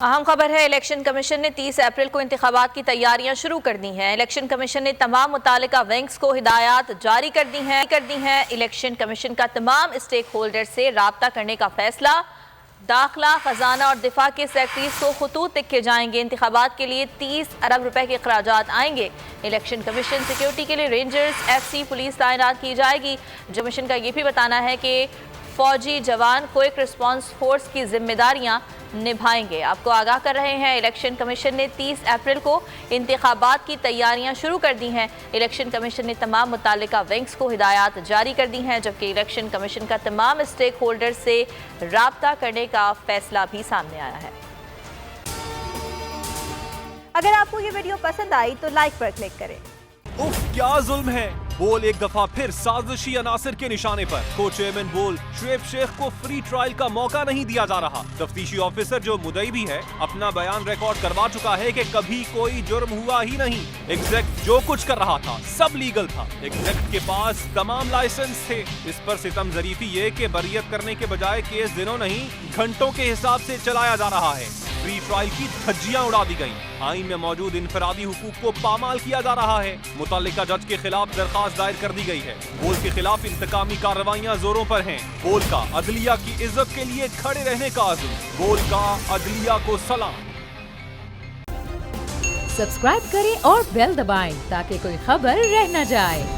अहम खबर है, इलेक्शन कमीशन ने 30 अप्रैल को इंतखाबात की तैयारियां शुरू कर दी हैं। इलेक्शन कमीशन ने तमाम मुतालिका विंग्स को हिदायत जारी कर दी हैं। इलेक्शन कमीशन का तमाम स्टेक होल्डर से राब्ता करने का फैसला। दाखिला, खजाना और दिफा के सेक्रेटरीज को खतूत लिखे जाएंगे। इंतखाबात के लिए 30 अरब रुपए के अखराजात आएंगे। इलेक्शन कमीशन सिक्योरिटी के लिए रेंजर्स, FC, पुलिस तैनात की जाएगी। कमीशन का ये भी बताना है कि फौजी जवान क्विक रिस्पांस फोर्स की जिम्मेदारियां निभाएंगे। आपको आगाह कर रहे हैं, इलेक्शन कमीशन ने 30 अप्रैल को इंतखाबात की तैयारियां शुरू कर दी हैं। इलेक्शन कमीशन ने तमाम मुतालिका विंग्स को हिदायत जारी कर दी हैं, जबकि इलेक्शन कमीशन का तमाम स्टेक होल्डर से राब्ता करने का फैसला भी सामने आया है। अगर आपको ये वीडियो पसंद आई तो लाइक पर क्लिक करें। उफ, क्या जुल्म है। बोल एक दफा फिर साजिशी अनासिर के निशाने पर। को चेयरमैन बोल शुएब शेख को फ्री ट्रायल का मौका नहीं दिया जा रहा। तफ्तीशी ऑफिसर जो मुदई भी है, अपना बयान रिकॉर्ड करवा चुका है कि कभी कोई जुर्म हुआ ही नहीं। एग्जैक्ट जो कुछ कर रहा था सब लीगल था। एग्जैक्ट के पास तमाम लाइसेंस थे। इस पर सितम जरीफी ये कि बरियत करने के बजाय केस दिनों नहीं घंटों के हिसाब से चलाया जा रहा है। फ्री ट्रायल की धज्जियां उड़ा दी गईं। आईन में मौजूद इनफरादी हुकूक को पामाल किया जा रहा है। मुतल्लिका जज के खिलाफ दरखास्त दायर कर दी गई है। बोल के खिलाफ इंतकामी कार्रवाइयां जोरों पर हैं। बोल का अदलिया की इज्जत के लिए खड़े रहने का अज़्म। बोल का अदलिया को सलाम। सब्सक्राइब करें और बेल दबाएं ताकि कोई खबर रह न जाए।